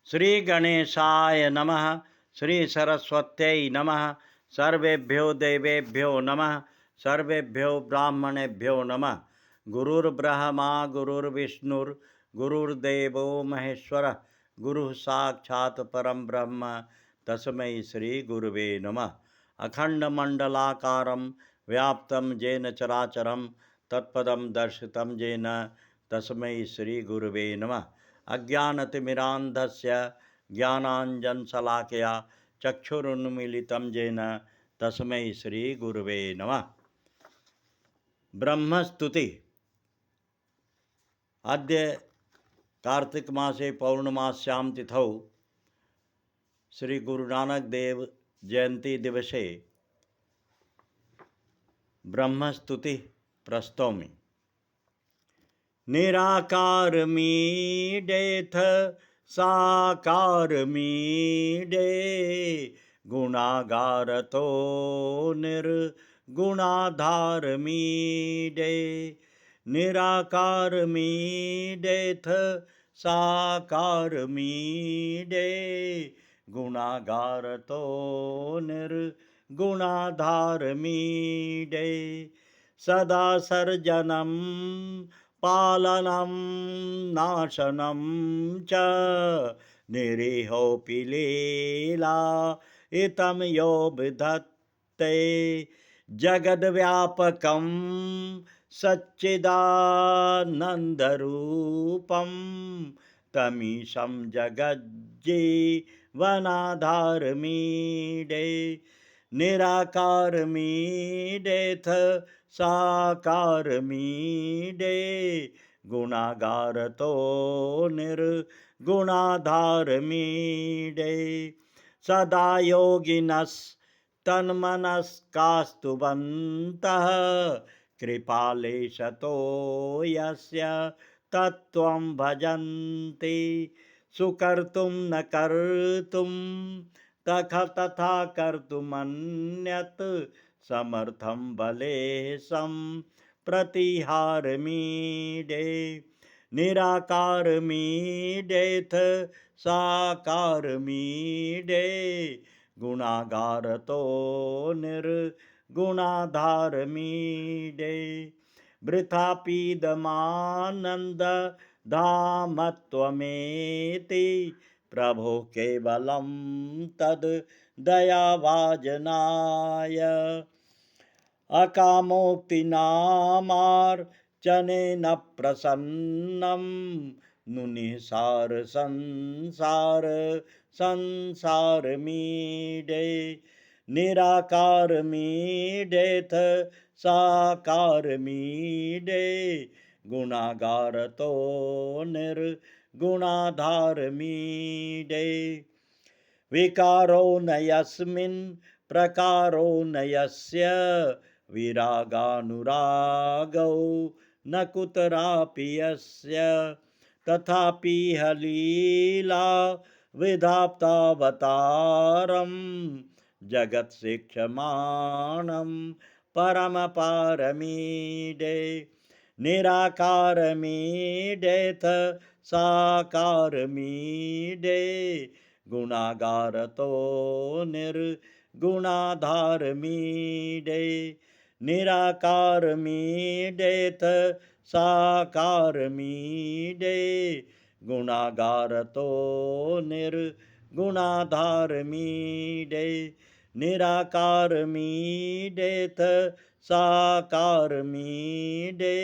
श्री गणेशाय नमः। श्री सरस्वत्यै नमः। सर्वेभ्यो देवेभ्यो नमः। सर्वेभ्यो ब्राह्मणेभ्यो नमः। गुरुर्ब्रह्मा गुरुर्विष्णुर् गुरुर्देवो महेश्वरः। गुरुः साक्षात् परं ब्रह्म तस्मै श्री गुरुवे नमः। अखंडमंडलाकारं व्याप्तं येन चराचरं तत्पदं दर्शितं येन तस्मै श्री गुरुवे नमः। अज्ञानतिमिरान्धस्य ज्ञानाञ्जनशलाकया चक्षुरुन्मीलितं येन तस्मै श्री गुरुवे नमः। ब्रह्मस्तुति। अद्य कार्तिक मासे पौर्णमास्यां तिथौ श्री गुरु नानक देव जयंती दिवसे ब्रह्मस्तुति प्रस्तौमि। निराकार मीडेथ साकार मीडे गुणागार तो निर्गुणाधार मीडे। निराकार मीडेथ साकार मीडे गुणागार तो निर्गुणाधार मीडे। सदा सर्जनम पालनं नाशनं च निरीहोऽपि लीला इतं यो विधत्ते। जगद्व्यापकं सच्चिदानन्दरूपं तमीशं जगज्जीवनाधारमीडे। निराकार मीडेथ साकार मीडे गुणागार तो निर्गुणाधार मीडे। सदा योगिनस्तन्मनस्कास्तुवन्तः कृपालेशतो यस्य तत्त्वं भजन्ति। सुकर्तुं न कर्तुं तथा कर्तुमन्यत् समर्थं बलेशं प्रतिहार मीडे। निराकार मीडेथ साकार मीडे गुणागार तो निर्गुणाधार मीडे। वृथापीदमानन्द धामत्वमेति प्रभो केवलं तद् दयाभाजनाय। अकामोक्तिनामार्चनेन प्रसन्नं नुनिसार संसार संसार मीडे। निराकार मीडेथ साकार मीडे गुणागार तो निर्गुणाधार मीडे। विकारो न यस्मिन् प्रकारो न यस्य विरागानुरागौ न कुतरापि यस्य। तथापि लीला विधातावतारं जगत्शिक्षमाणं परमपारमीडे। निराकार मीडेथ साकार मीडे गुणागार तो निर्गुणाधार मीडे। निराकार मीडेथ साकार मीडे गुणागार तो निर्गुणाधार मीडे। निराकार मीडेथ साकार मीडे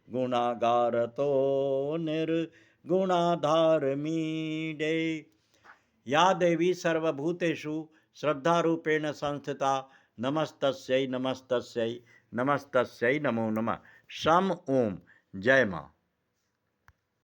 गुणागार तो निर्गुणाधार मीडे। या देवी सर्वभूतेषु श्रद्धारूपेण संस्थिता नमस्तस्यै नमस्तस्यै नमस्तस्यै नमो नमः। शम ओम। जय माँ।